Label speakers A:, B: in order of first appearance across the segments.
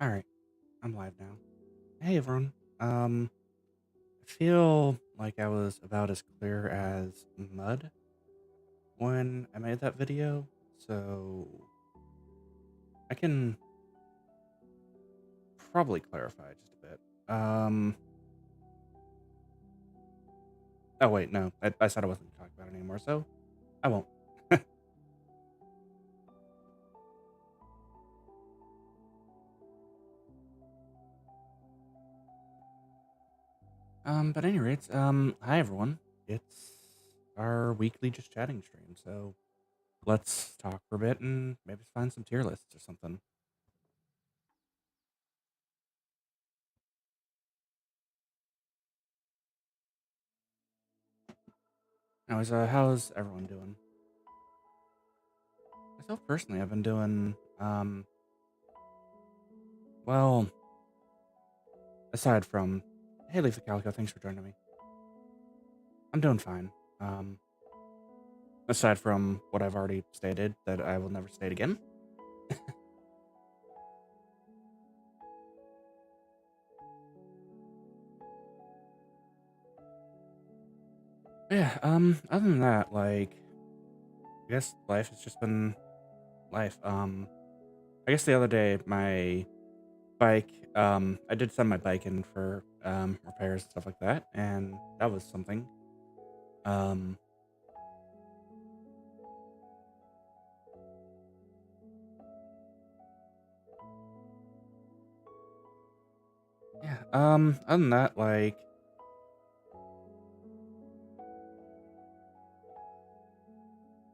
A: All right, I'm live now. Hey everyone. I feel like I was about as clear as mud when I made that video, so I can probably clarify just a bit. Oh wait, no, I said I wasn't talking about it anymore, so I won't. But any rates, hi everyone. It's our weekly just chatting stream, so let's talk for a bit and maybe find some tier lists or something. Anyways, how's everyone doing? Myself personally, I've been doing, well, aside from, hey, Leaf the Calico, thanks for joining me. I'm doing fine. Um, Aside from what I've already stated, that I will never state again. Yeah, other than that, like, I guess life has just been life. I guess the other day, my bike, I did send my bike in for, repairs and stuff like that, and that was something. Um, yeah, other than that, like,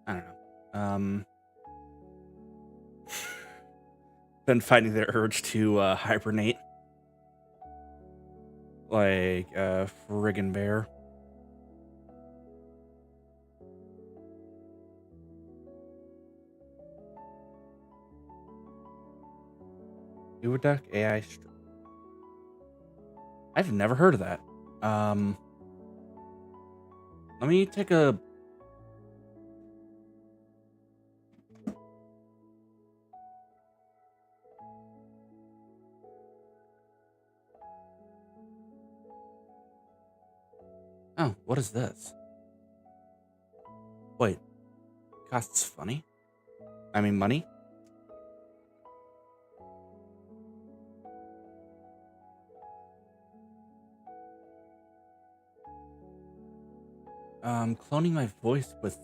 A: I don't know. Been fighting the urge to hibernate like a friggin' bear. Duoduck AI. I've never heard of that. Um, Let me take a. Oh, what is this? Wait, costs funny? I mean, money? Cloning my voice with.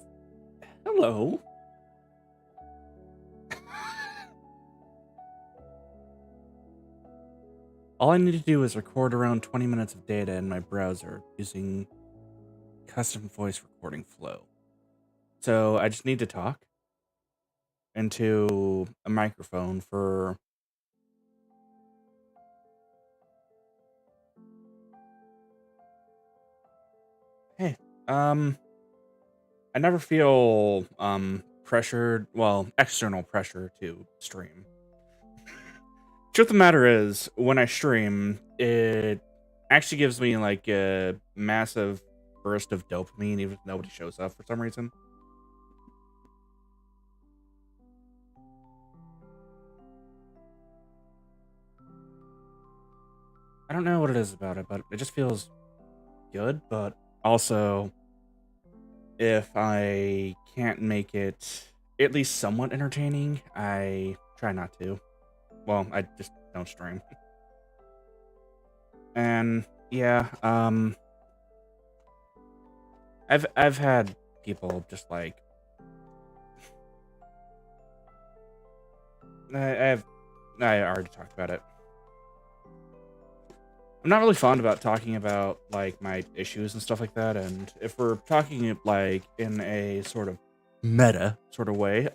A: Hello? All I need to do is record around 20 minutes of data in my browser using custom voice recording flow. So I just need to talk into a microphone for. Hey, um, I never feel pressured, well, external pressure to stream. Truth of the matter is, when I stream, it actually gives me like a massive burst of dopamine, even if nobody shows up for some reason. I don't know what it is about it, but it just feels good. But also, if I can't make it at least somewhat entertaining, I try not to. Well, I just don't stream. And yeah, I've had people just like I already talked about it. I'm not really fond about talking about like my issues and stuff like that. And if we're talking like in a sort of meta sort of way,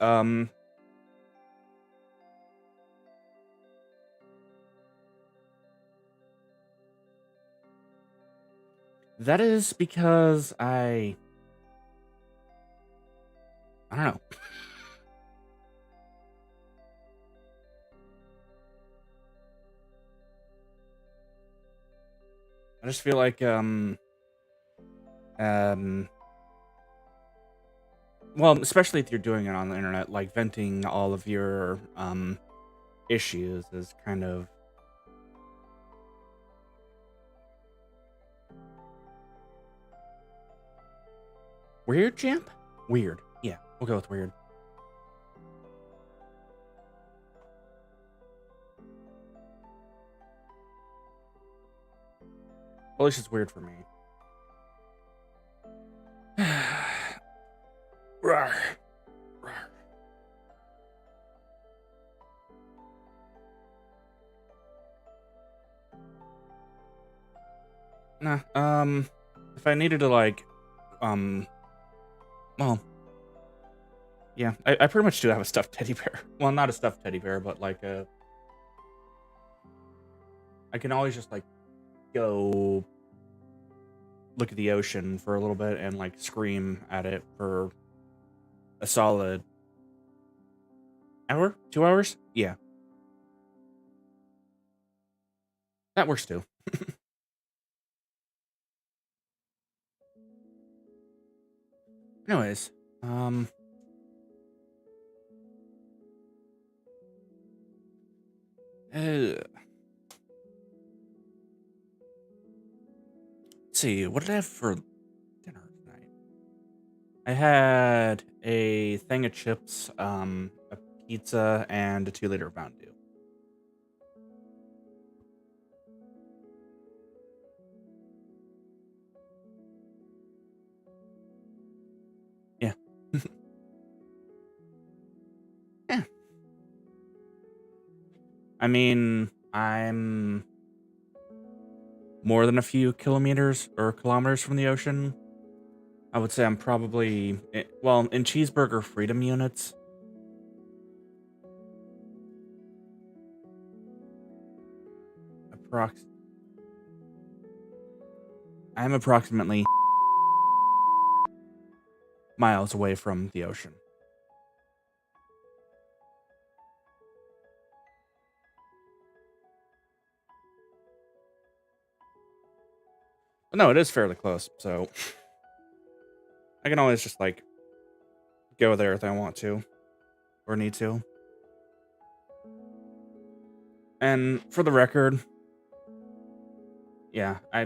A: that is because I don't know. I just feel like um well, especially if you're doing it on the internet, like venting all of your issues is kind of weird, champ? Weird. Yeah, we'll go with weird. Well, at least it's weird for me. Rawr. Rawr. Nah, if I needed to, like, well, yeah, I pretty much do have a stuffed teddy bear. Well, not a stuffed teddy bear, but, like, I can always just, like, go look at the ocean for a little bit and, like, scream at it for a solid hour? 2 hours? Yeah. That works too. Anyways, let's see, what did I have for dinner tonight? I had a thing of chips, a pizza, and a 2-liter of Mountain Dew. Yeah. Yeah. I mean, I'm more than a few kilometers or kilometers from the ocean. I would say I'm probably, well, in cheeseburger freedom units, I'm approximately miles away from the ocean. But no, it is fairly close, so I can always just, like, go there if I want to or need to. And for the record, yeah, I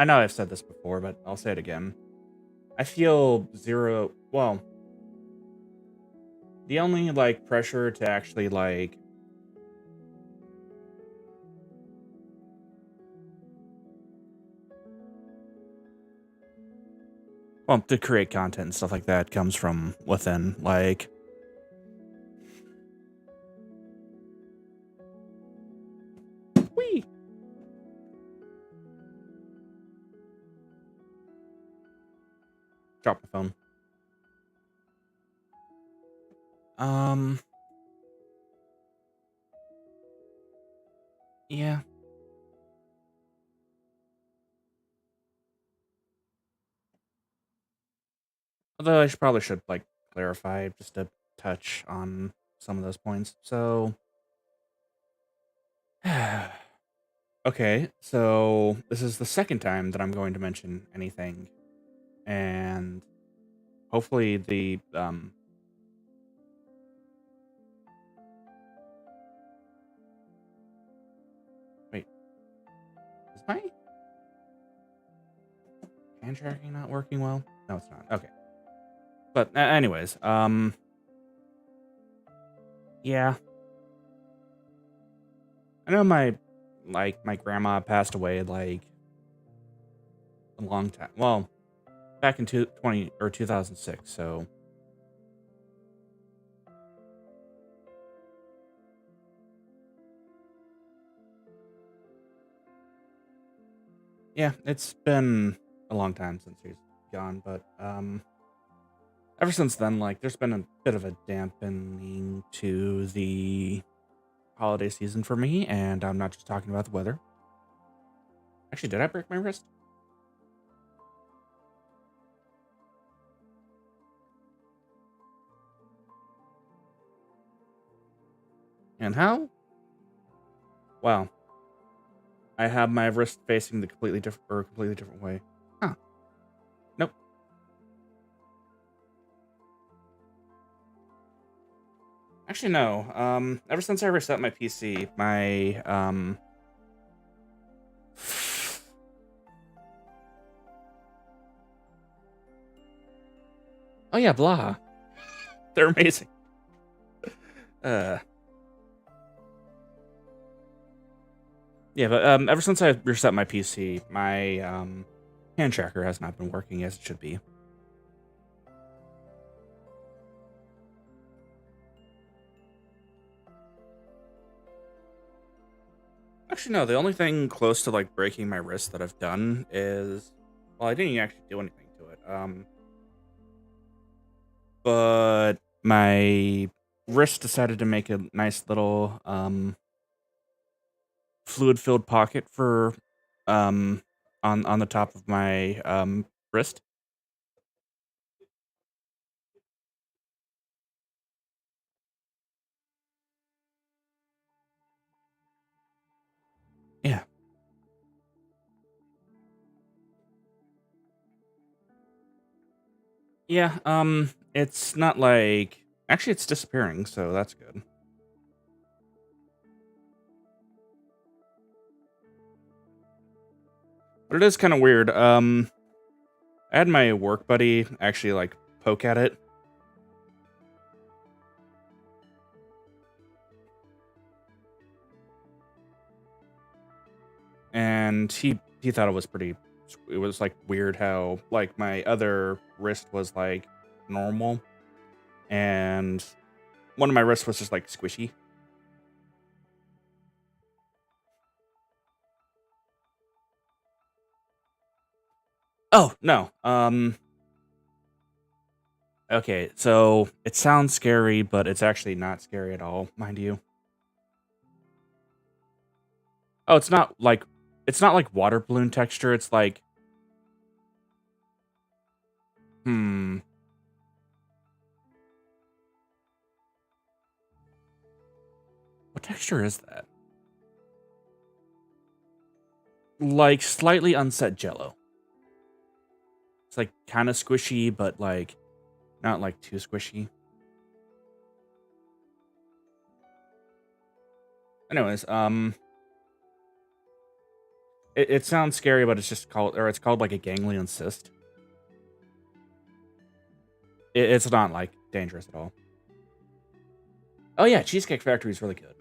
A: know I've said this before, but I'll say it again. I feel zero. Well, the only, like, pressure to actually, like, well, to create content and stuff like that comes from within. Like, whee! Drop my phone. Yeah. Although I probably should, like, clarify just a touch on some of those points. So, okay, so this is the second time that I'm going to mention anything, and hopefully the wait, is my hand tracking not working well? No, it's not. Okay, but anyways, yeah, I know my grandma passed away like a long time. Well, back in 2006. So yeah, it's been a long time since he's gone, but ever since then, like, there's been a bit of a dampening to the holiday season for me, and I'm not just talking about the weather. Actually, did I break my wrist? And how? Wow. I have my wrist facing the completely different way. Huh. Nope. Actually, no. Ever since I reset my PC, my oh yeah, blah. They're amazing. Uh, yeah, but ever since I reset my PC, my hand tracker has not been working as it should be. Actually, no. The only thing close to like breaking my wrist that I've done is, well, I didn't actually do anything to it. But my wrist decided to make a nice little fluid-filled pocket for um on the top of my wrist. Yeah. Yeah, it's not like actually it's disappearing, so that's good. But it is kind of weird. I had my work buddy actually like poke at it, and he thought it was pretty. It was like weird how like my other wrist was like normal, and one of my wrists was just like squishy. Oh no. Okay, so it sounds scary, but it's actually not scary at all, mind you. Oh, it's not like water balloon texture. It's like hmm, what texture is that? Like slightly unset jello. It's like kind of squishy, but like not like too squishy. Anyways, it sounds scary, but it's called like a ganglion cyst. It's not like dangerous at all. Oh yeah, Cheesecake Factory is really good.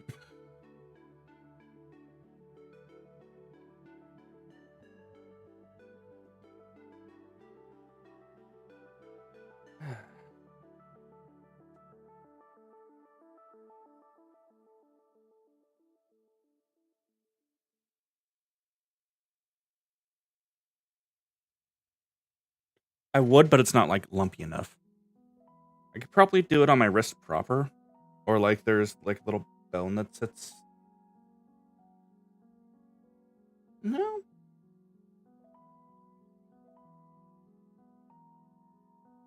A: I would, but it's not like lumpy enough. I could probably do it on my wrist proper, or like there's like a little bone that sits. No,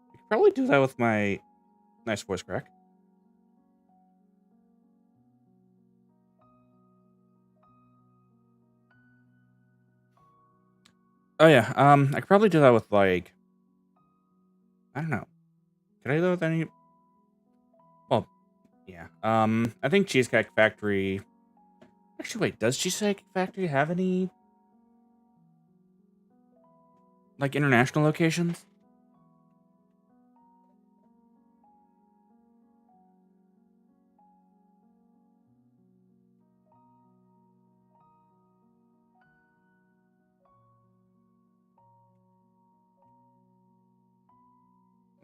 A: I could probably do that with my nice voice crack. Oh yeah, I could probably do that with like I don't know. Could I do that with any? Well, yeah. I think Cheesecake Factory. Actually, wait. Does Cheesecake Factory have any like international locations?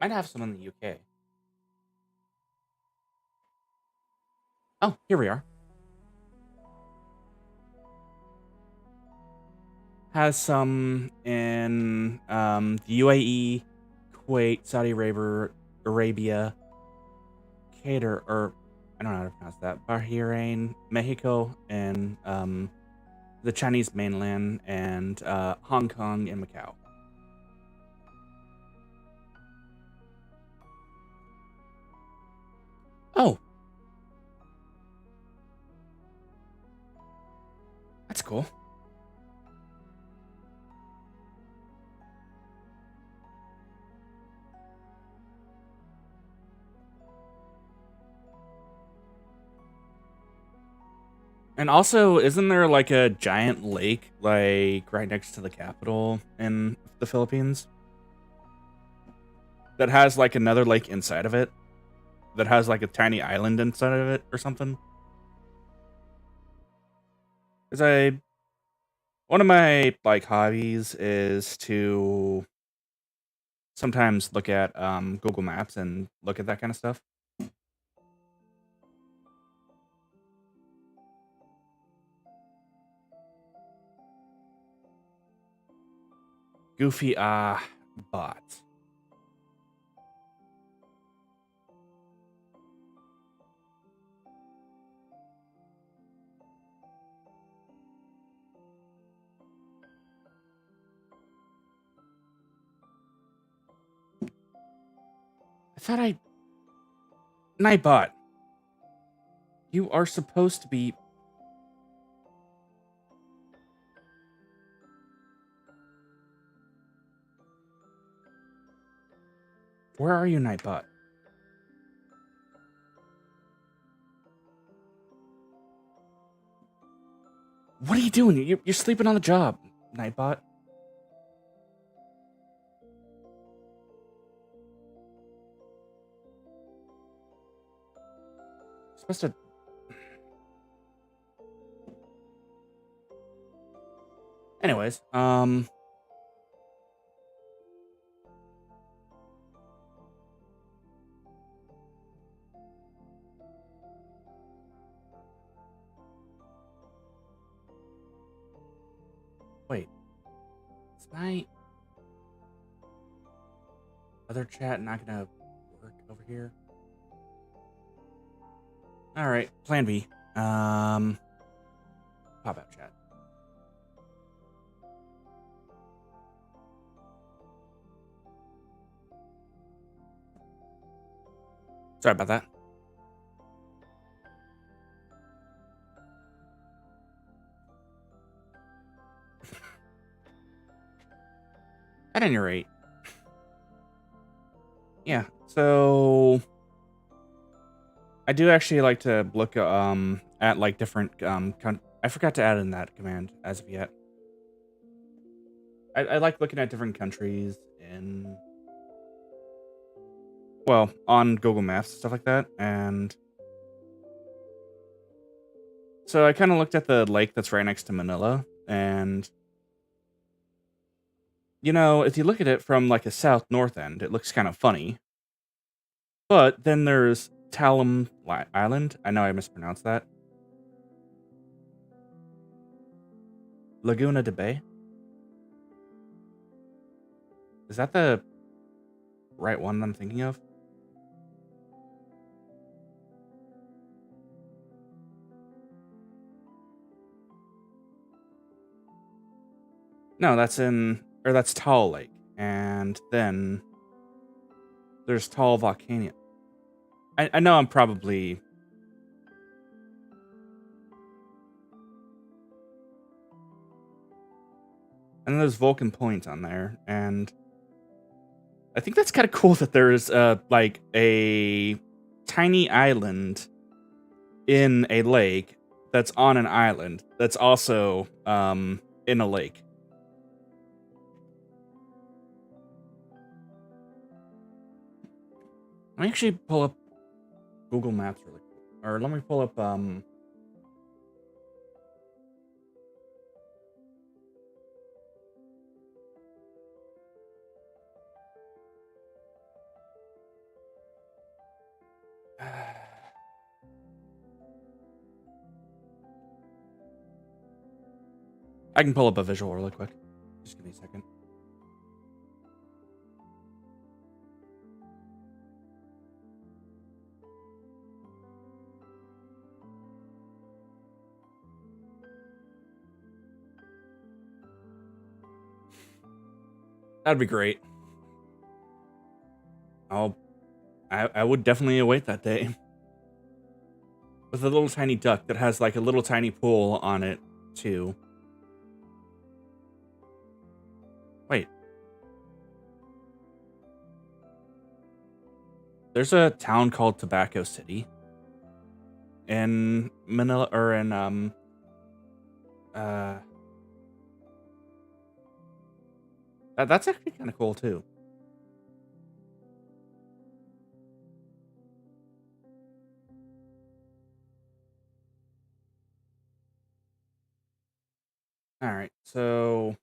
A: Might have some in the UK. Oh, here we are. Has some in the UAE, Kuwait, Saudi Arabia, Qatar, or I don't know how to pronounce that. Bahrain, Mexico, and the Chinese mainland, and Hong Kong and Macau. Oh, that's cool. And also, isn't there like a giant lake like right next to the capital in the Philippines that has like another lake inside of it that has like a tiny island inside of it or something? Because one of my like hobbies is to sometimes look at Google Maps and look at that kind of stuff. Goofy bot. I thought Nightbot. You are supposed to be. Where are you, Nightbot? What are you doing? You're sleeping on the job, Nightbot. You're supposed to. Anyways, wait. Is my other chat not gonna work over here? All right, Plan B. Pop out chat. Sorry about that. At any rate, yeah. So I do actually like to look at like different I forgot to add in that command as of yet. I like looking at different countries in on Google Maps and stuff like that, and so I kind of looked at the lake that's right next to Manila, and if you look at it from like a south-north end, it looks kind of funny. But then there's Talam Island. I know I mispronounced that. Laguna de Bay. Is that the right one I'm thinking of? No, that's Tall Lake. And then there's Tall Volcano. I know I'm probably. And there's Vulcan Point on there. And I think that's kind of cool that there's like a tiny island in a lake that's on an island that's also in a lake. Let me actually pull up Google Maps really quick. Or let me pull up I can pull up a visual really quick. Just give me a second. That'd be great. I would definitely await that day. With a little tiny duck that has like a little tiny pool on it too. Wait. There's a town called Tobacco City in Manila or in That's actually kind of cool too. All right, so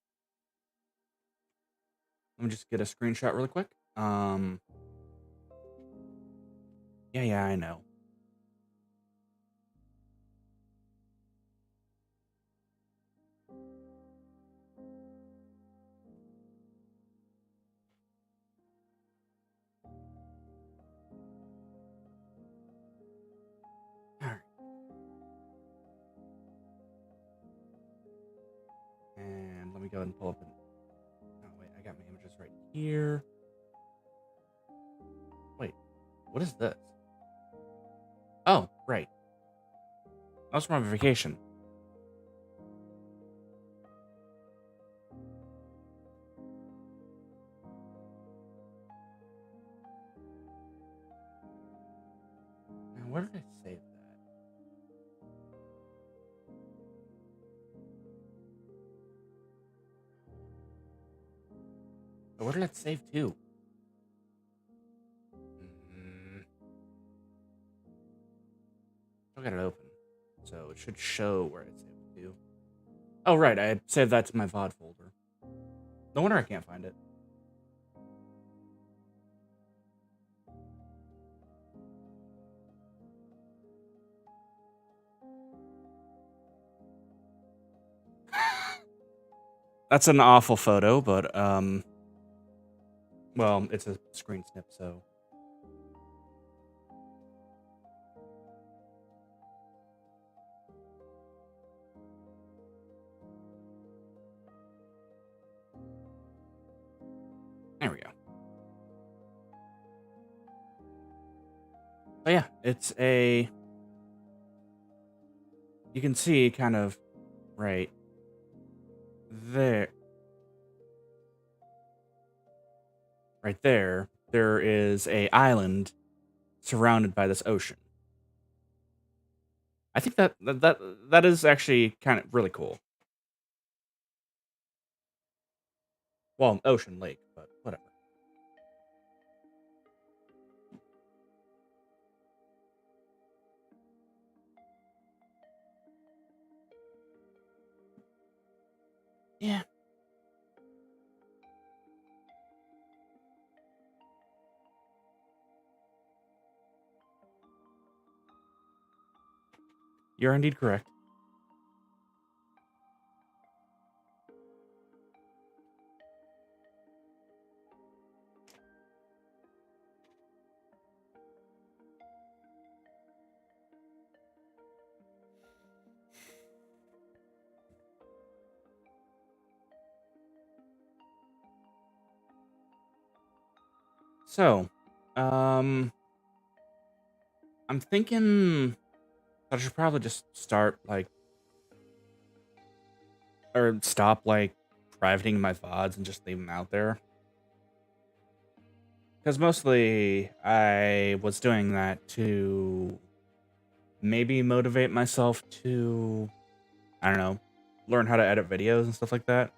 A: let me just get a screenshot really quick. Yeah, I know. All right. And let me go ahead and pull up an... Oh, wait, I got my images right here. Wait, what is this? Oh, right. That was from my vacation. Now, where did I save that? Oh, where did that save to? Still got it open, so it should show where I saved it to. Oh, right, I had saved that to my VOD folder. No wonder I can't find it. That's an awful photo, but, well, it's a screen snip, so... There we go. But yeah, it's a... You can see kind of right there. Right there, there is a island surrounded by this ocean. I think that is actually kind of really cool. Well, ocean lake, but whatever. Yeah. You're indeed correct. So, I'm thinking I should probably just start, like, or stop, like, privating my VODs and just leave them out there. Because mostly I was doing that to maybe motivate myself to, I don't know, learn how to edit videos and stuff like that.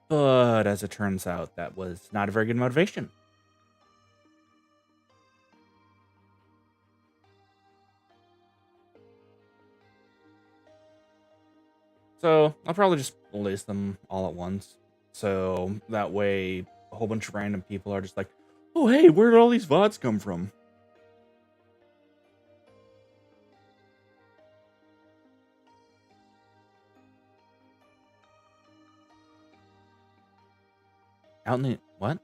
A: But as it turns out, that was not a very good motivation. So I'll probably just release them all at once. So that way a whole bunch of random people are just like, oh, hey, where did all these VODs come from? Out in the... What?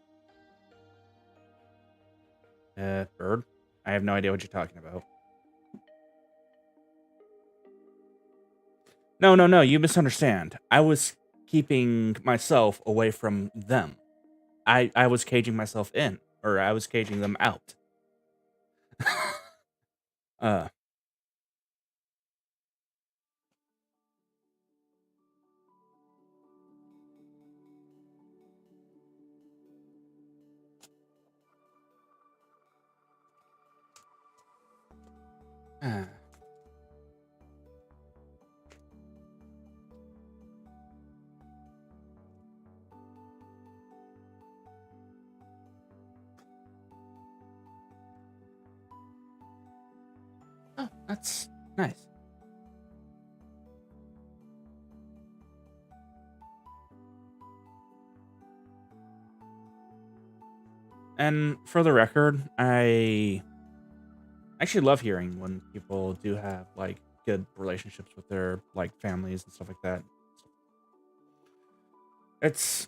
A: Bird? I have no idea what you're talking about. No, you misunderstand. I was keeping myself away from them. I was caging myself in, or I was caging them out. uh, Oh, that's nice. And for the record, I actually love hearing when people do have like good relationships with their like families and stuff like that. It's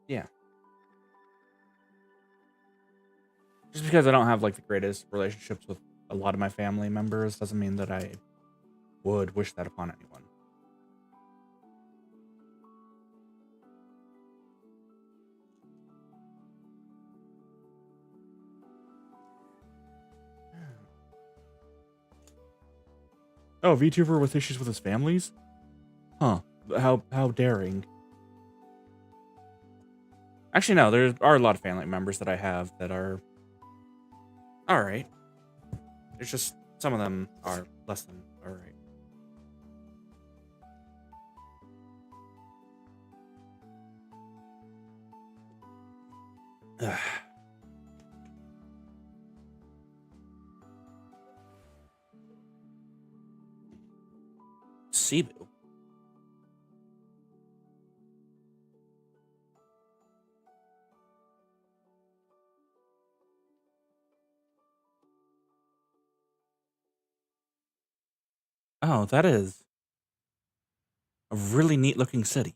A: yeah. Just because I don't have like the greatest relationships with a lot of my family members doesn't mean that I would wish that upon anyone. Oh, VTuber with issues with his families? Huh. How daring. Actually, no, there are a lot of family members that I have that are alright. It's just some of them are less than alright. Cebu. Oh, that is a really neat looking city.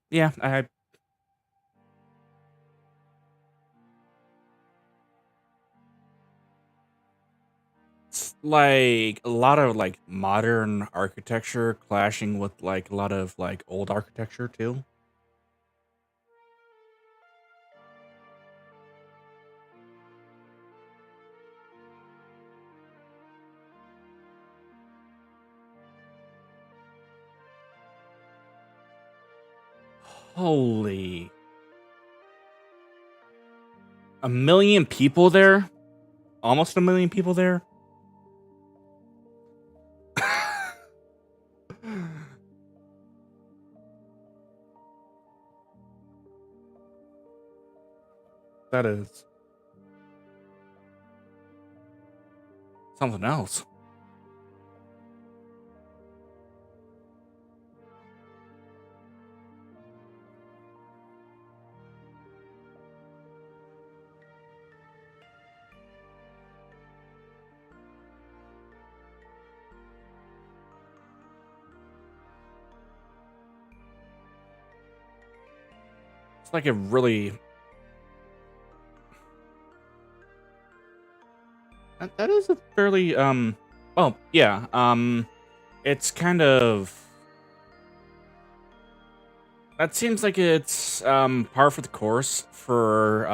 A: Yeah, I it's like a lot of like modern architecture clashing with like a lot of like old architecture too. Holy, a million people there? Almost a million people there? That is something else. It's like a really that is a fairly oh yeah, it's kind of that seems like it's par for the course for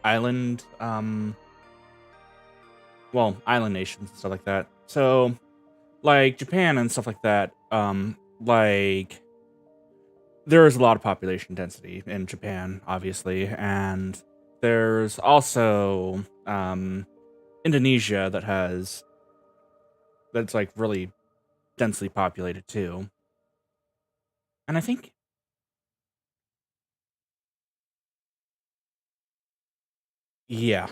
A: island well, island nations and stuff like that. So like Japan and stuff like that, like there is a lot of population density in Japan, obviously, and there's also Indonesia that's like really densely populated too. And I think yeah,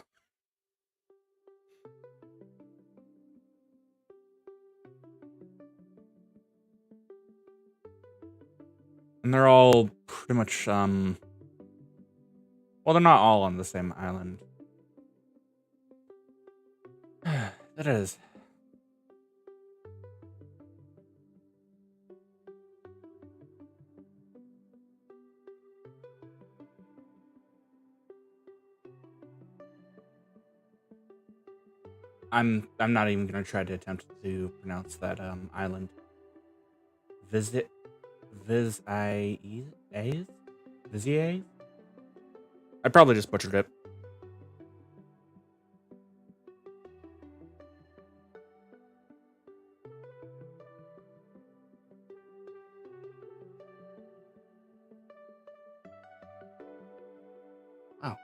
A: and they're all pretty much well, they're not all on the same island. That is. I'm not even gonna try to attempt to pronounce that island. Visit Viz I Vizier? I probably just butchered it. Oh.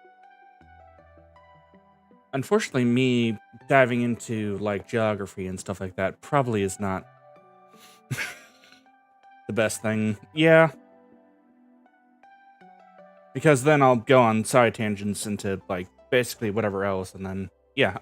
A: Unfortunately, me diving into like geography and stuff like that probably is not the best thing. Yeah. because then I'll go on side tangents into like basically whatever else, and then yeah.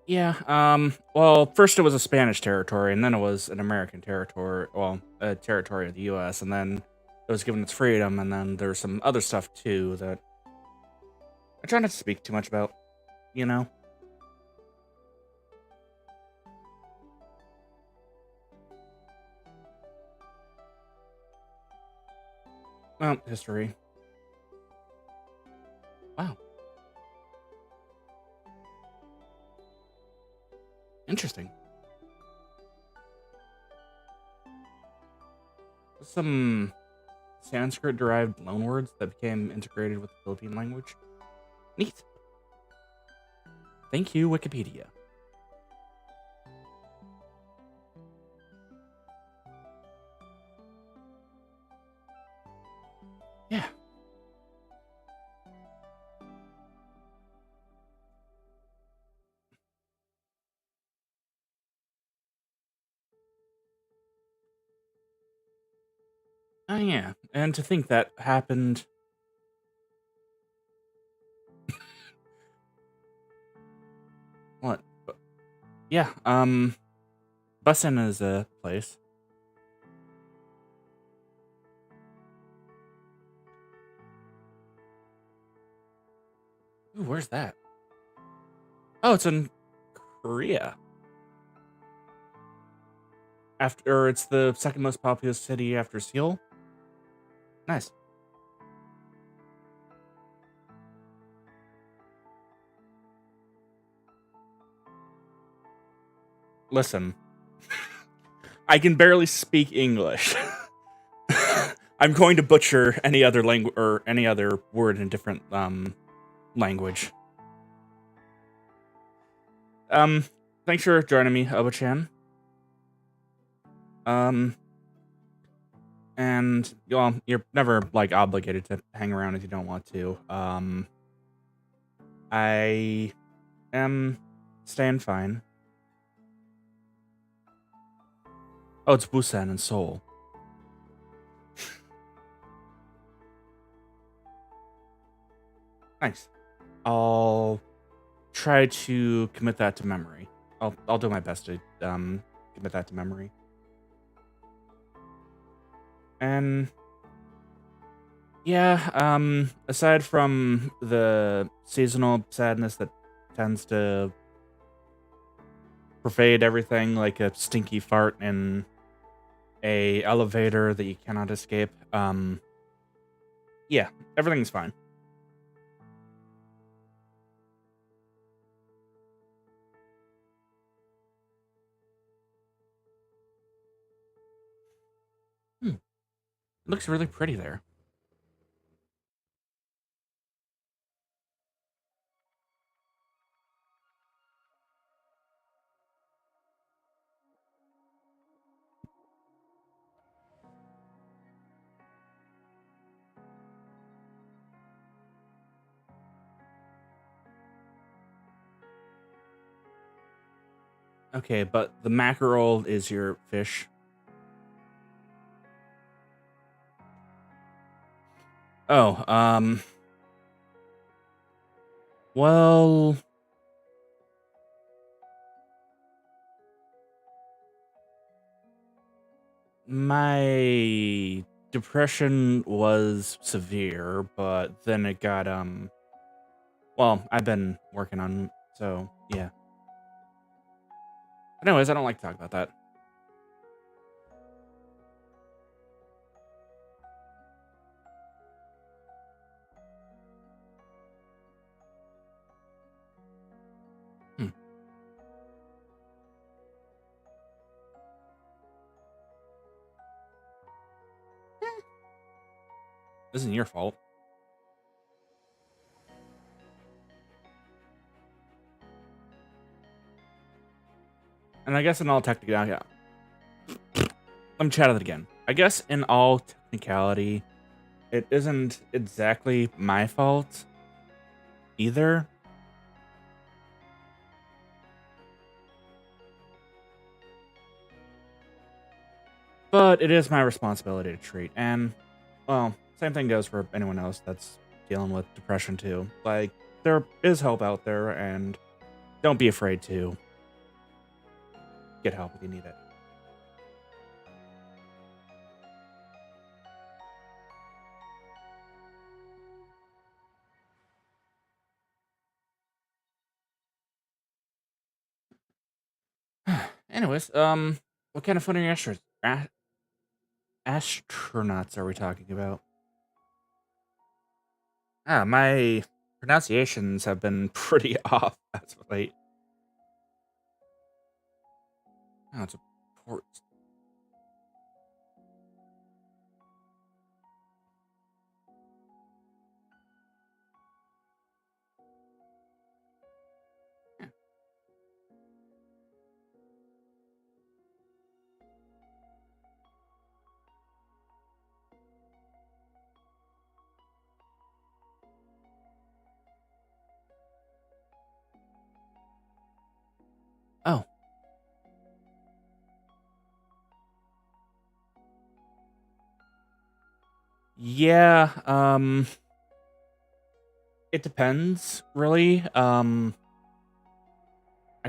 A: Yeah. Well, first it was a Spanish territory, and then it was an American territory. Well, a territory of the U.S., and then it was given its freedom, and then there's some other stuff too that I try not to speak too much about. You know. Well, history. Wow. Interesting. Some Sanskrit-derived loanwords that became integrated with the Philippine language. Neat. Thank you, Wikipedia. Yeah. Oh, yeah. And to think that happened. What? Yeah. Bussin is a place. Ooh, where's that? Oh, it's in Korea. After, or it's the second most populous city after Seoul. Nice. Listen, I can barely speak English. I'm going to butcher any other language or any other word in a different language. Thanks for joining me, Oba-chan. And well, you're never like obligated to hang around if you don't want to. I am staying fine. Oh, it's Busan and Seoul. Nice. I'll try to commit that to memory. I'll do my best to commit that to memory. And yeah, aside from the seasonal sadness that tends to pervade everything like a stinky fart in a elevator that you cannot escape, yeah, everything's fine. It looks really pretty there. Okay, but the mackerel is your fish. Oh, well, my depression was severe, but then it got, well, I've been working on, so, yeah. But anyways, I don't like to talk about that. Hmm. This isn't your fault. And I guess in all technicality, yeah. Let me chat it again. I guess in all technicality, it isn't exactly my fault either. But it is my responsibility to treat. And, well, same thing goes for anyone else that's dealing with depression too. Like, there is help out there, and don't be afraid to get help if you need it. Anyways, what kind of fun are your astronauts are we talking about? Ah, my pronunciations have been pretty off as of late. Oh, it's a port. Yeah. Oh, yeah. It depends, really. I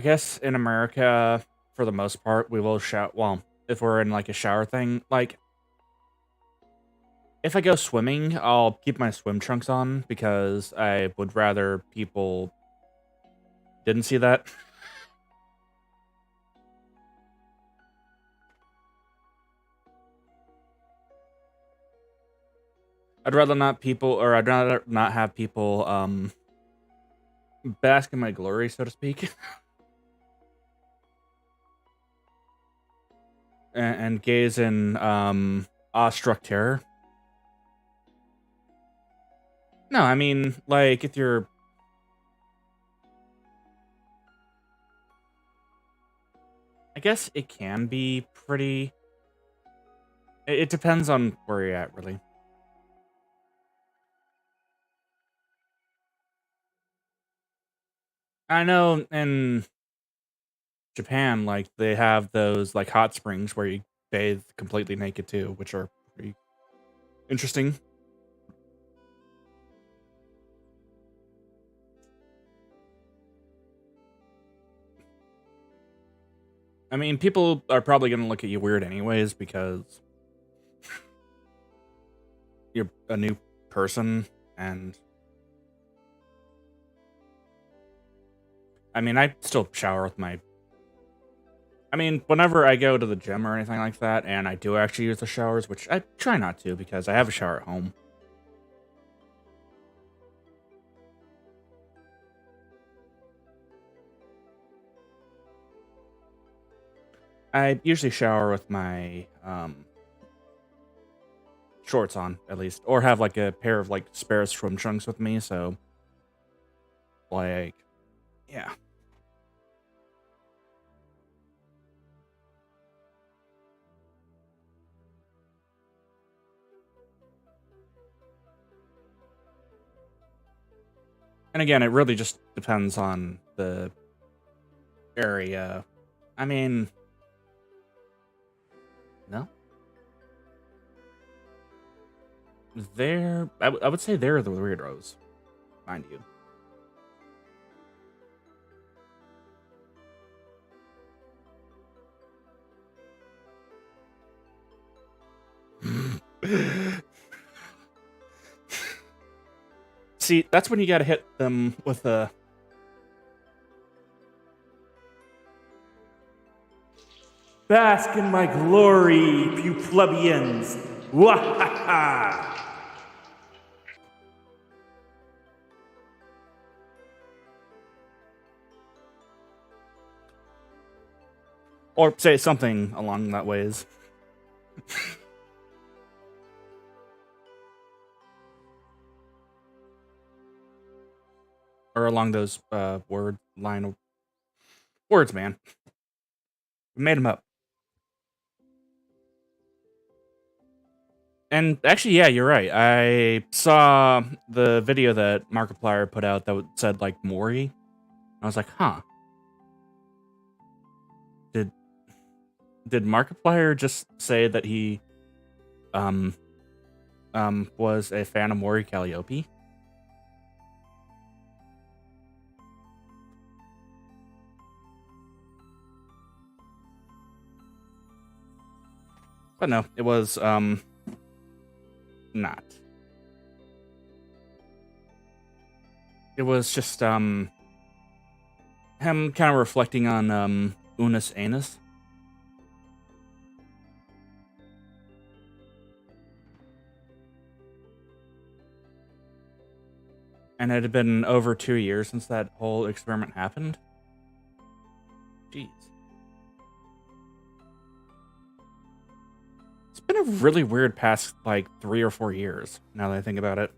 A: guess in America, for the most part, we will shout. Well, if we're in like a shower thing, like if I go swimming, I'll keep my swim trunks on because I would rather people didn't see that. I'd rather not have people bask in my glory, so to speak, and gaze in awestruck terror. No, I mean, like, if you're... I guess it can be pretty... It depends on where you're at, really. I know in Japan, like, they have those, like, hot springs where you bathe completely naked, too, which are pretty interesting. I mean, people are probably going to look at you weird anyways because you're a new person, and I mean, I still shower with my... I mean, whenever I go to the gym or anything like that, and I do actually use the showers, which I try not to because I have a shower at home. I usually shower with my shorts on, at least, or have like a pair of like spare swim trunks with me, so like, yeah. And again, it really just depends on the area. I mean, no. I would say they're the weirdos, mind you. See, that's when you gotta hit them with a... Bask in my glory, you plebeians! Wahaha! Or say something along that ways. Or along those line of words, man. We made them up. And actually, yeah, you're right. I saw the video that Markiplier put out that said like Maury. I was like, huh. did Markiplier just say that he was a fan of Maury Calliope? But no, it was not. It was just him kind of reflecting on Unus Annus. And it had been over 2 years since that whole experiment happened. Jeez. It's been a really weird past, like, 3 or 4 years, now that I think about it.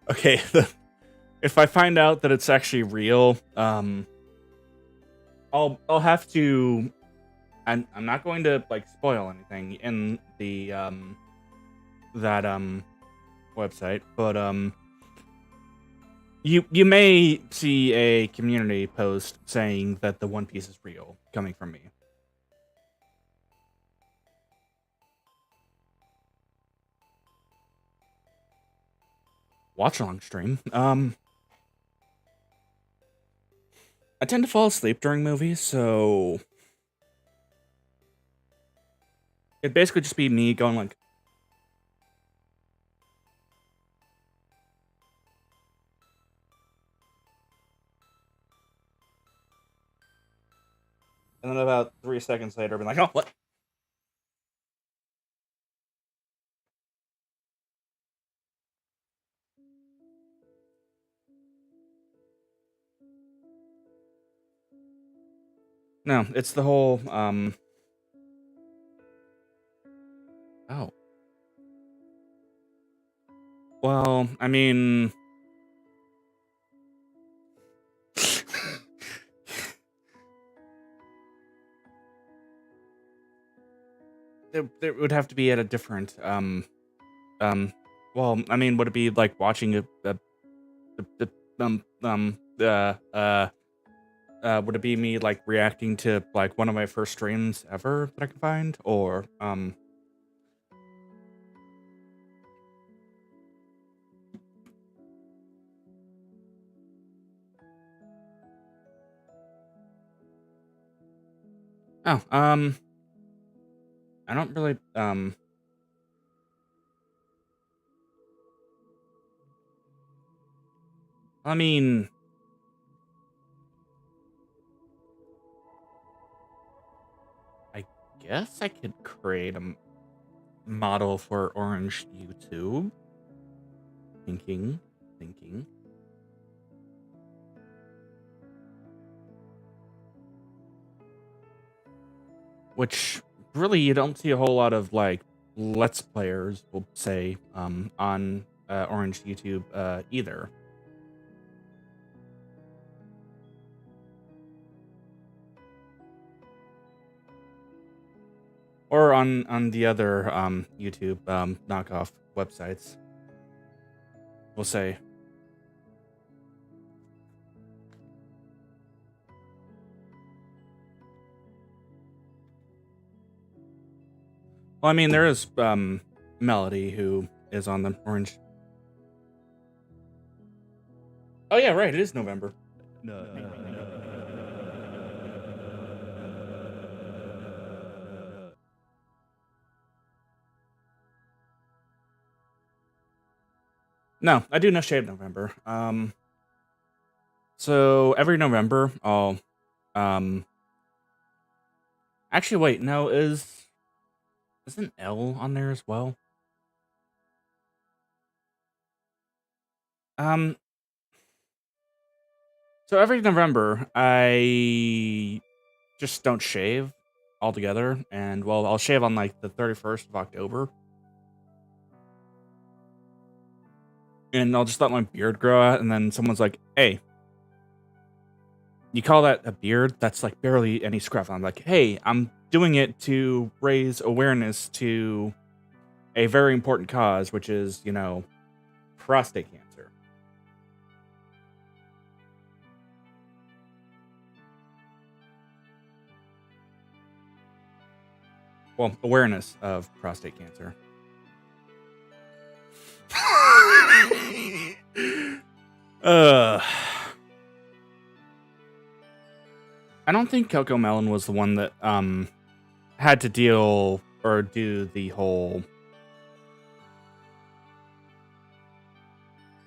A: Okay, if I find out that it's actually real, I'll have to. I'm not going to like spoil anything in the that website, but you may see a community post saying that the One Piece is real coming from me. Watch along stream. I tend to fall asleep during movies, so it'd basically just be me going like, and then about 3 seconds later, I'd be like, oh, what? No, it's the whole, oh. Well, I mean... there would have to be at a different, well, I mean, would it be like watching would it be me like reacting to like one of my first streams ever that I can find, or oh, I don't really I mean, I guess I could create a model for Orange YouTube. Thinking. Which really you don't see a whole lot of like Let's Players, will say, on Orange YouTube either. Or on the other YouTube knockoff websites, we'll say. Well, I mean, there is Melody, who is on the Orange. Oh yeah, right. It is November. No, I do No Shave November. So every November, I'll actually wait. No, isn't L on there as well? So every November, I just don't shave altogether, and well, I'll shave on like the 31st of October. And I'll just let my beard grow out, and then someone's like, hey, you call that a beard? That's like barely any scruff. I'm like, hey, I'm doing it to raise awareness to a very important cause, which is, you know, prostate cancer. Well, awareness of prostate cancer. I don't think Coco Melon was the one that had to deal or do the whole.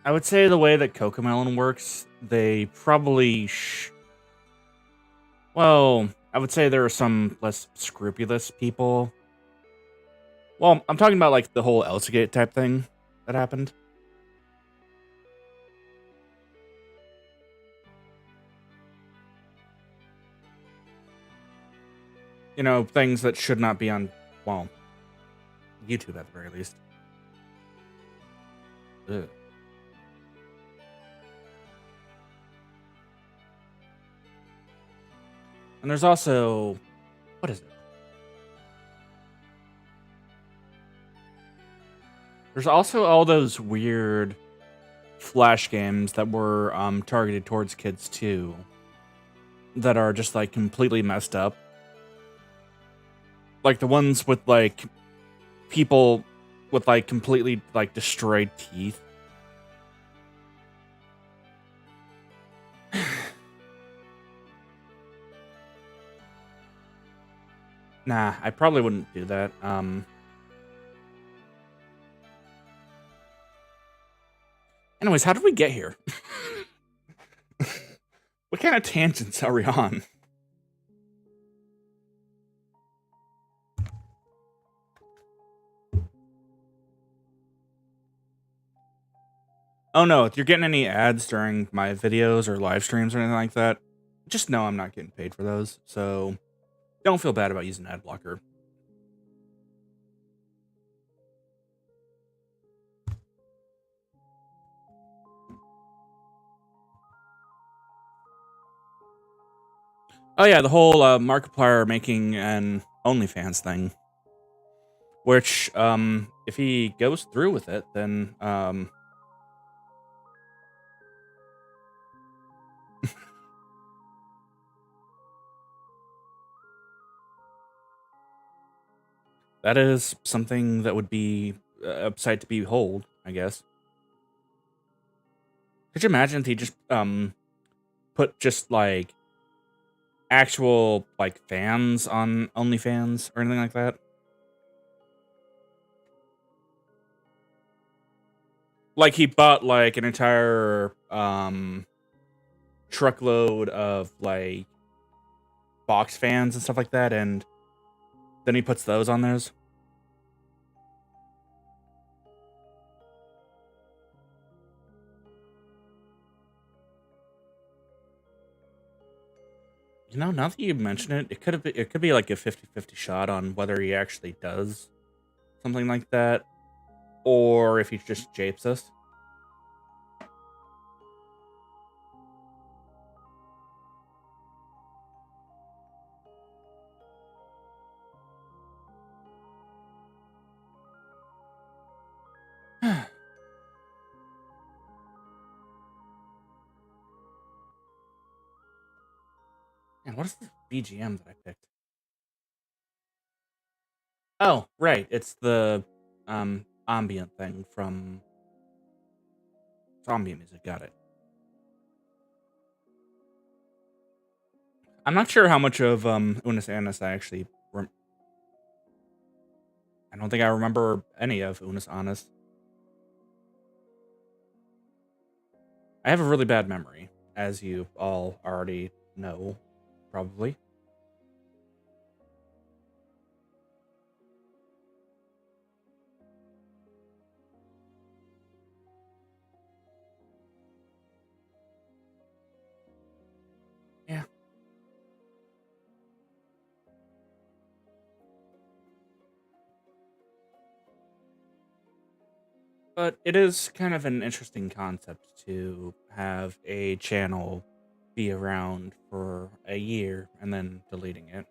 A: I would say the way that Coco Melon works, they probably well, I would say there are some less scrupulous people. Well, I'm talking about like the whole Elsagate type thing that happened. You know, things that should not be on, well, YouTube at the very least. Ugh. And there's also, what is it? There's also all those weird Flash games that were targeted towards kids too, that are just like completely messed up. Like the ones with like people with like completely like destroyed teeth. Nah, I probably wouldn't do that. Anyways, how did we get here? What kind of tangents are we on? Oh no, if you're getting any ads during my videos or live streams or anything like that, just know I'm not getting paid for those, so don't feel bad about using ad blocker. Oh yeah, the whole Markiplier making an OnlyFans thing. Which, if he goes through with it, then, that is something that would be a sight to behold, I guess. Could you imagine if he just, put just, like, actual, like, fans on OnlyFans or anything like that? Like, he bought, like, an entire, truckload of, like, box fans and stuff like that, and then he puts those on theirs? You know, now that you mention it, it could be like a 50-50 shot on whether he actually does something like that, or if he just japes us. And what is the BGM that I picked? Oh, right, it's the ambient thing from Zombie Music. Got it. I'm not sure how much of Unis Annus I actually. I don't think I remember any of Unis Annus. I have a really bad memory, as you all already know, probably. Yeah. But it is kind of an interesting concept to have a channel be around for a year and then deleting it.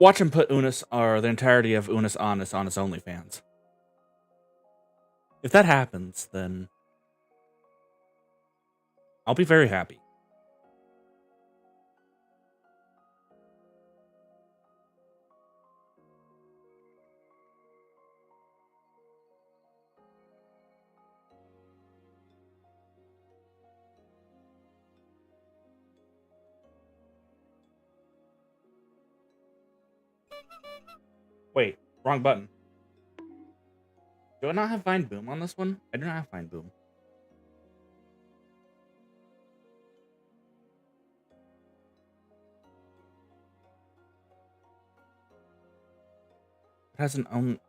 A: watch him put Unis or the entirety of Unis Honest on his OnlyFans. If that happens, then I'll be very happy. Wait, wrong button. Do I not have Find Boom on this one? I do not have Find Boom. It has an own.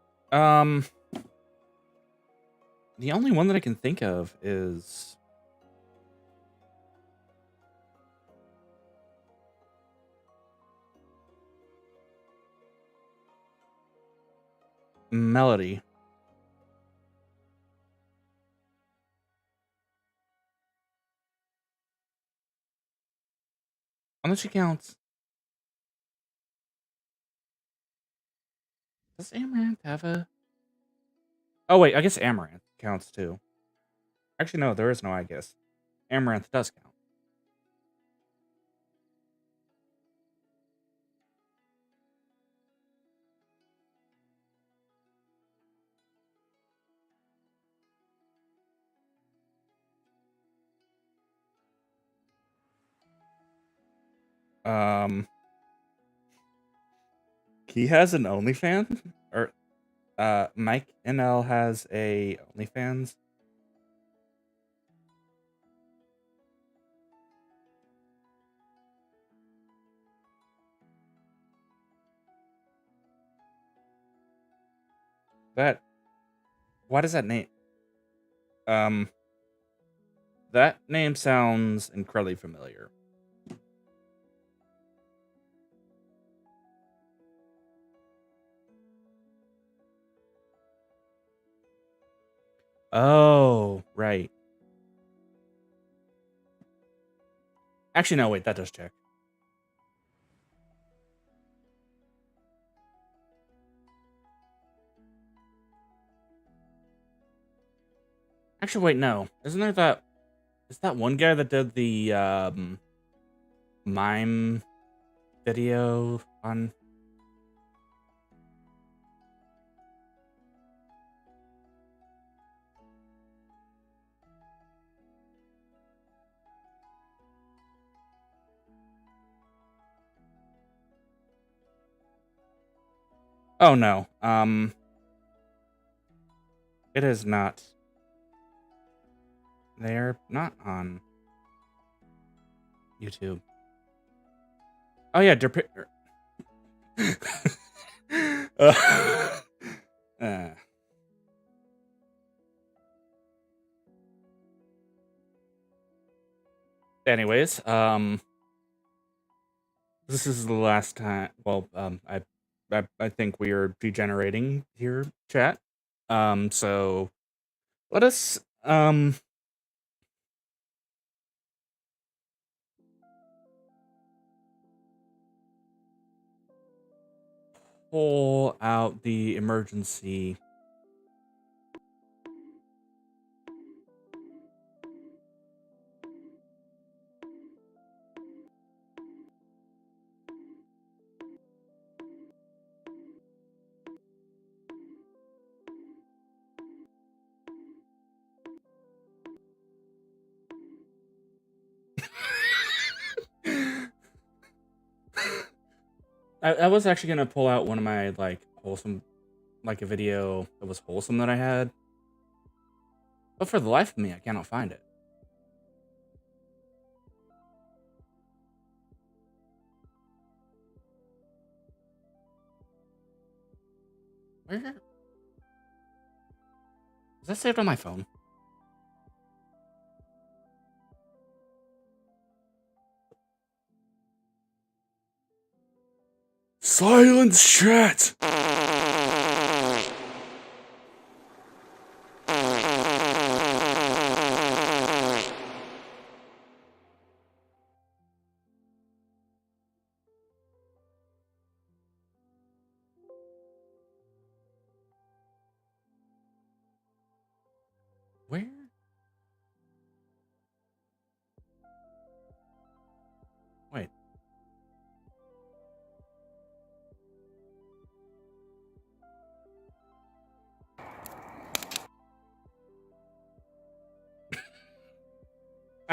A: The only one that I can think of is Melody. Unless she counts. Does Amaranth have a... Oh, wait, I guess Amaranth counts too. Actually, no, there is no I guess. Amaranth does count. He has an OnlyFans? Or, Mike NL has a OnlyFans? That... Why does that name... That name sounds incredibly familiar. Oh, right. Actually, no, wait, that does check. Actually, wait, no. Isn't there that... Is that one guy that did the, mime video on... Oh, no. It is not. They're not on YouTube. Oh, yeah, anyways, this is the last time. Well, I think we are degenerating here, chat. So let us pull out the emergency. I was actually gonna pull out one of my like wholesome, like a video that was wholesome that I had, but for the life of me, I cannot find it. Where is that saved on my phone? Silence, chat!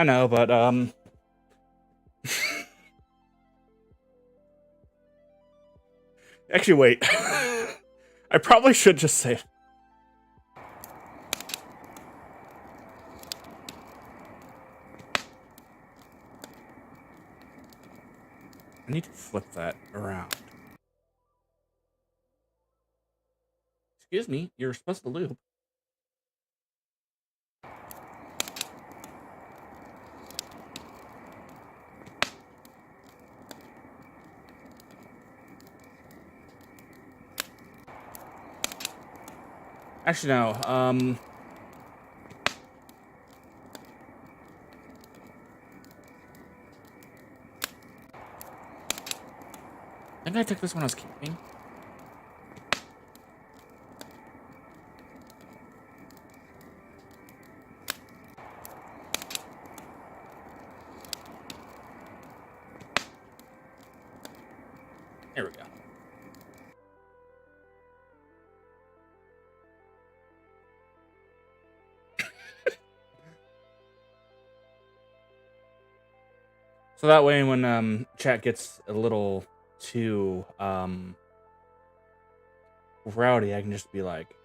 A: I know, but actually, wait. I probably should just say. I need to flip that around. Excuse me, you're supposed to loop. Actually, no. I think I took this one as camping. There we go. So that way, when chat gets a little too rowdy, I can just be like,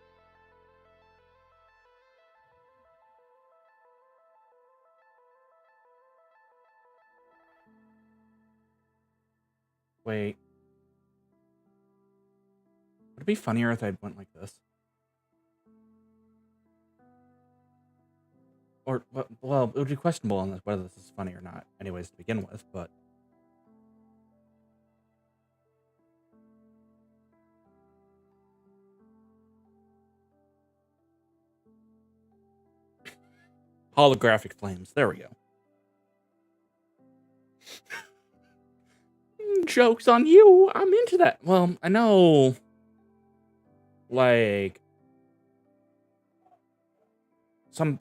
A: "Wait, would it be funnier if I went like this?" Or, well, it would be questionable on whether this is funny or not, anyways, to begin with. But holographic flames. There we go. Joke's on you. I'm into that. Well, I know, like, some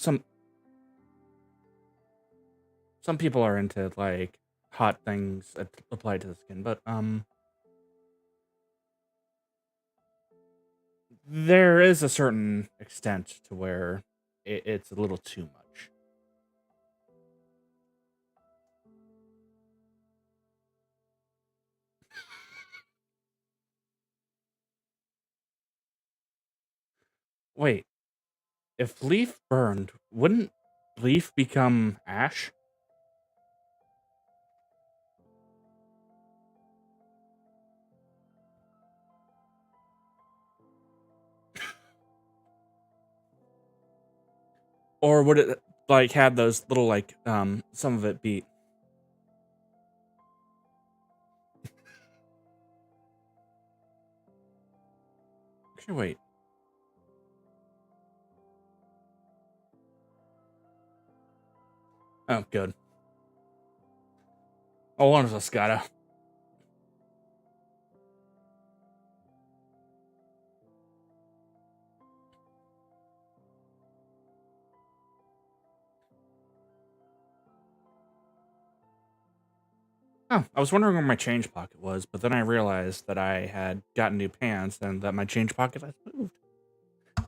A: people are into like hot things applied to the skin, but there is a certain extent to where it's a little too much. Wait, if leaf burned, wouldn't leaf become ash? Or would it like have those little like some of it be? Actually, wait. Oh, good. Oh, one of us gotta. Oh, I was wondering where my change pocket was, but then I realized that I had gotten new pants and that my change pocket has moved.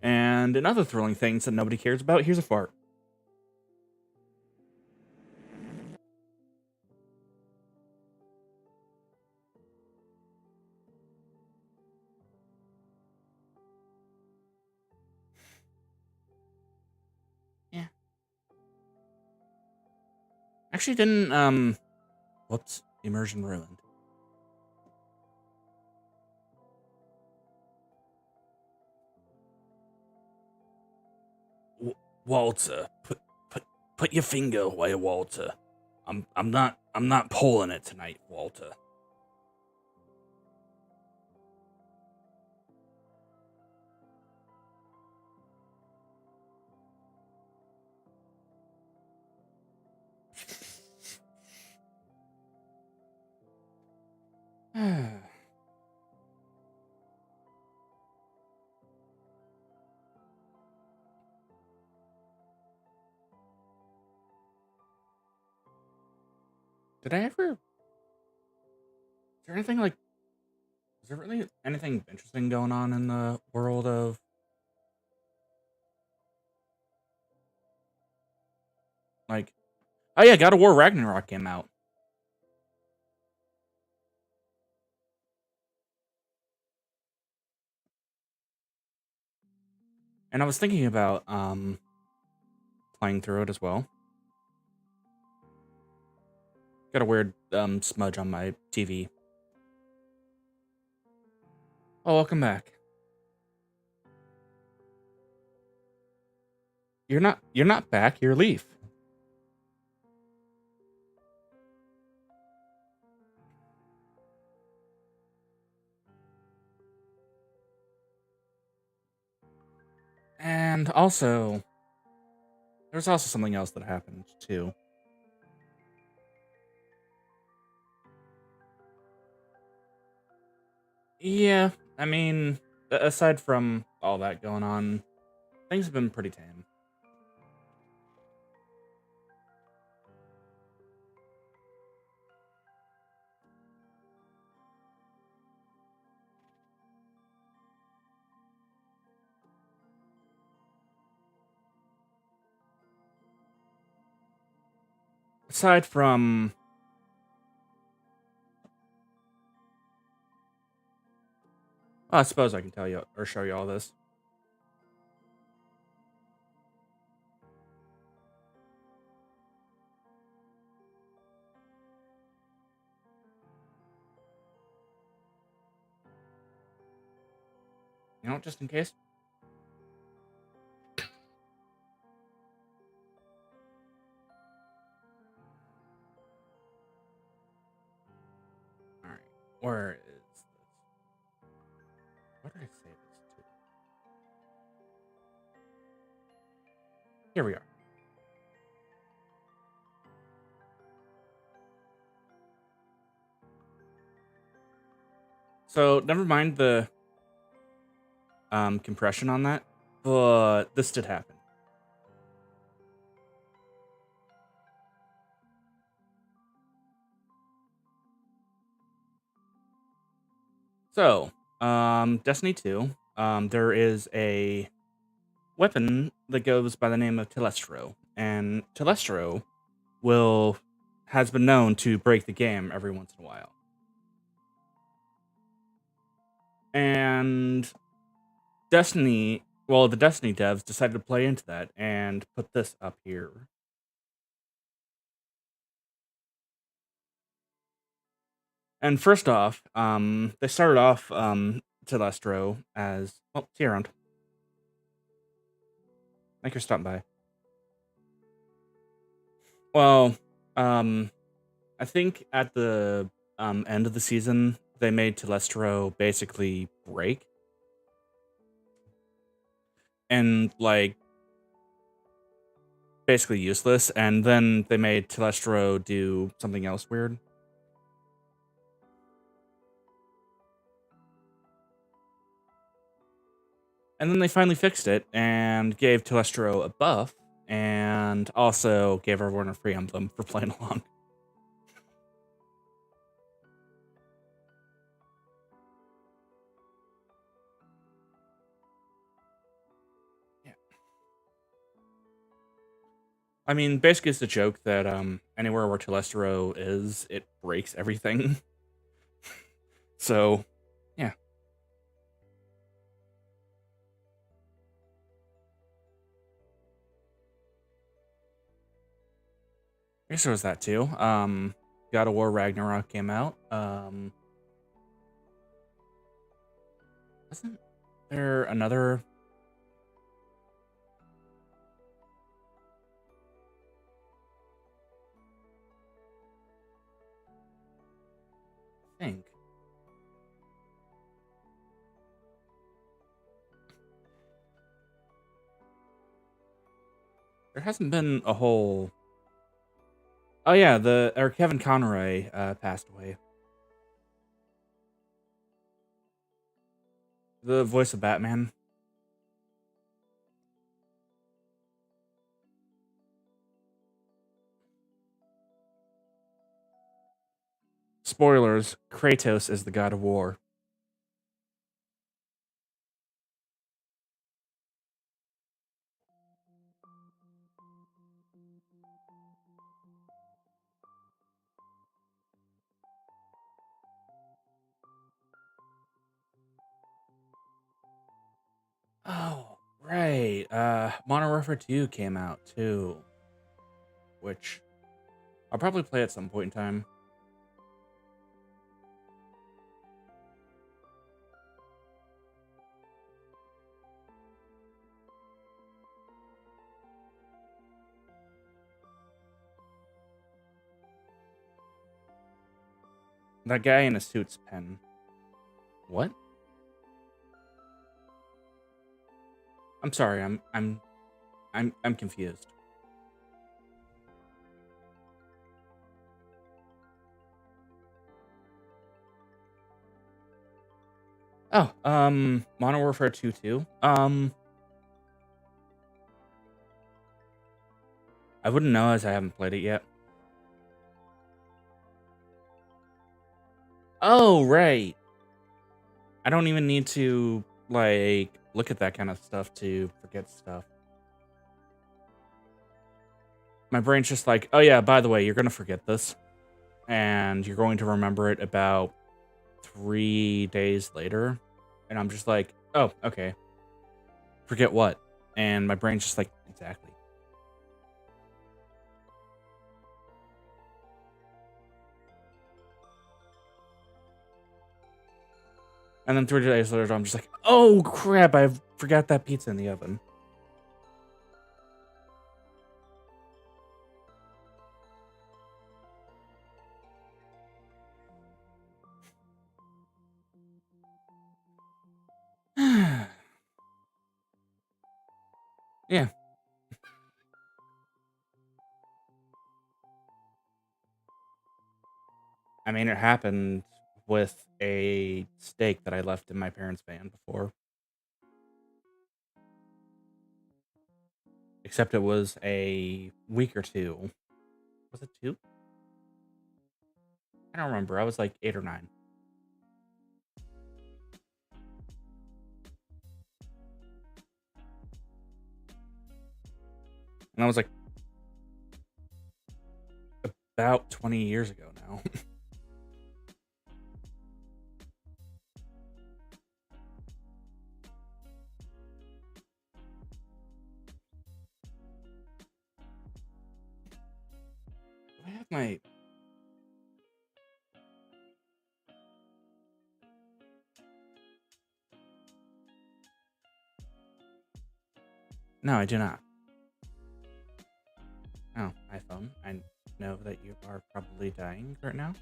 A: And in other thrilling things that nobody cares about, here's a fart. Yeah. Actually, didn't whoops, immersion ruined. Walter, put your finger away, Walter. I'm not pulling it tonight, Walter. Did I ever? Is there anything like? Is there really anything interesting going on in the world of? Like, Oh yeah, God of War Ragnarok came out. And I was thinking about playing through it as well. Got a weird smudge on my TV. Oh, welcome back. You're not back, you're Leaf. And also, there's also something else that happened too. Yeah, I mean, aside from all that going on, things have been pretty tame. Aside from I suppose I can tell you or show you all this. You know, just in case. Alright. Where is this? What did I say this to? Here we are. So never mind the compression on that, but this did happen. So, Destiny 2, there is a weapon that goes by the name of Telestro, and Telestro has been known to break the game every once in a while. And the Destiny devs decided to play into that and put this up here. And first off, they started off Telestro as see you around. Thank you for stopping by. Well, I think at the end of the season, they made Telestro basically break. And, like, basically useless. And then they made Telestro do something else weird. And then they finally fixed it and gave Telestro a buff. And also gave everyone a free emblem for playing along. I mean, basically, it's a joke that anywhere where Telestro is, it breaks everything. So, yeah. I guess there was that too. God of War Ragnarok came out. Wasn't there another? I think. There hasn't been a whole. Oh yeah, Kevin Conroy passed away. The voice of Batman. Spoilers: Kratos is the God of War. Oh, right. Modern Warfare 2 came out too, which I'll probably play at some point in time. That guy in a suit's pen. What? I'm sorry. I'm confused. Oh, Modern Warfare 2 too. I wouldn't know as I haven't played it yet. Oh, right. I don't even need to like look at that kind of stuff to forget stuff. My brain's just like, oh yeah, by the way, you're gonna forget this, and you're going to remember it about 3 days later, and I'm just like, oh, okay. Forget what? And my brain's just like, exactly. And then 3 days later, I'm just like, oh crap, I forgot that pizza in the oven. Yeah. I mean, it happened with a steak that I left in my parents' van before. Except it was a week or two. Was it 2? I don't remember. I was like 8 or 9. And I was like about 20 years ago now. Do I have my... No, I do not. Oh, iPhone. I know that you are probably dying right now.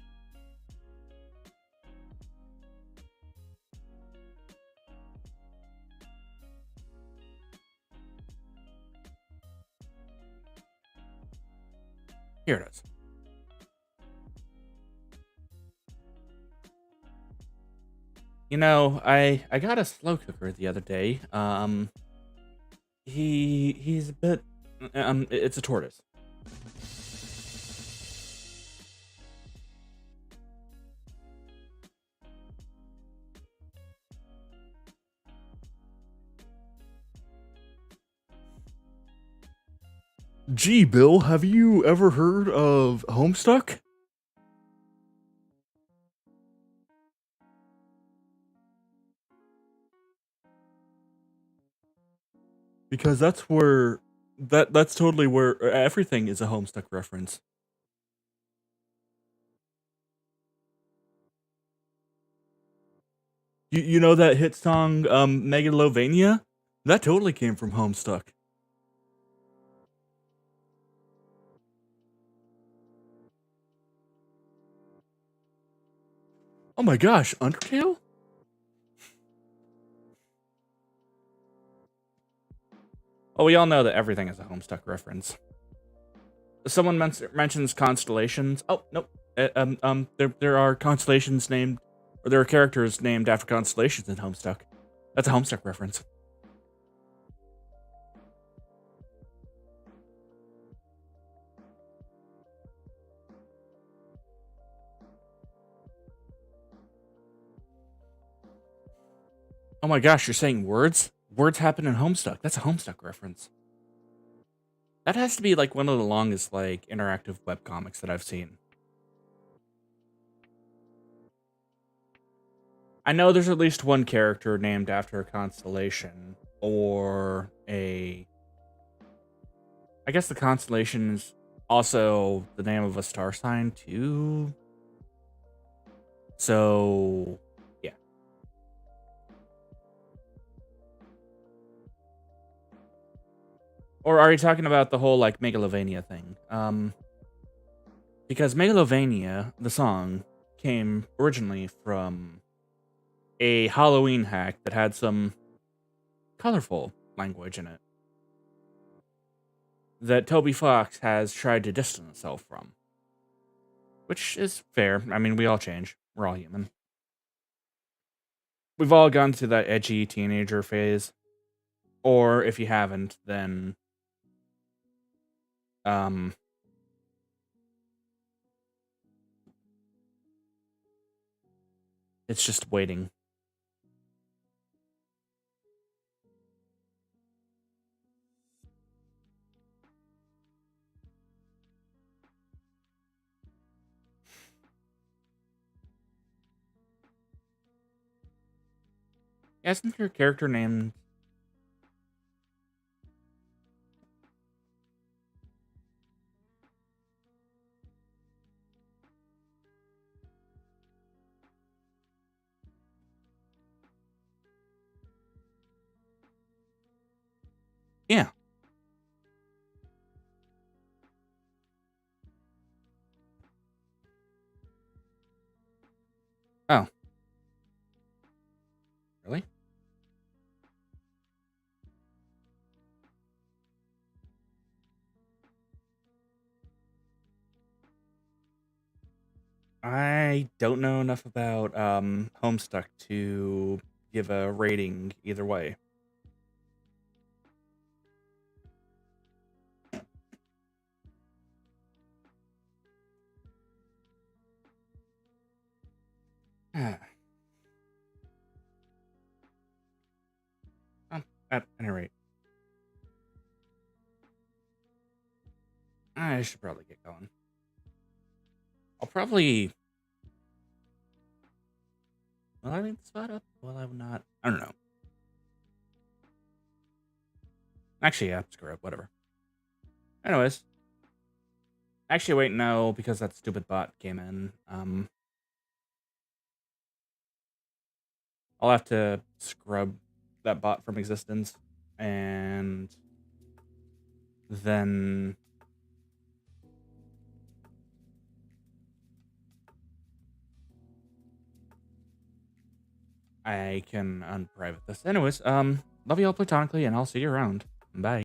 A: Here it is. You know, I got a slow cooker the other day. He's a bit it's a tortoise. Gee, Bill, have you ever heard of Homestuck? Because that's where that's totally where everything is a Homestuck reference. You know that hit song Megalovania? That totally came from Homestuck. Oh my gosh, Undertale? Oh, we all know that everything is a Homestuck reference. Someone mentions constellations. Oh, nope. There are constellations named, or there are characters named after constellations in Homestuck. That's a Homestuck reference. Oh my gosh, you're saying words? Words happen in Homestuck. That's a Homestuck reference. That has to be like one of the longest like interactive webcomics that I've seen. I know there's at least one character named after a constellation, or I guess the constellation is also the name of a star sign too. So, yeah. Or are you talking about the whole like Megalovania thing? Because Megalovania, the song, came originally from a Halloween hack that had some colorful language in it that Toby Fox has tried to distance himself from. Which is fair. I mean, we all change. We're all human. We've all gone through that edgy teenager phase. Or if you haven't, then it's just waiting. Isn't your character named? Yeah. Oh. Really? I don't know enough about Homestuck to give a rating either way. At any rate, I should probably get going. I'll probably... Will I leave the spot up? Will I not? I don't know. Actually, yeah, screw it, whatever. Anyways. Actually, wait, no, because that stupid bot came in. I'll have to scrub that bot from existence, and then I can unprivate this. Anyways, love you all platonically, and I'll see you around. Bye.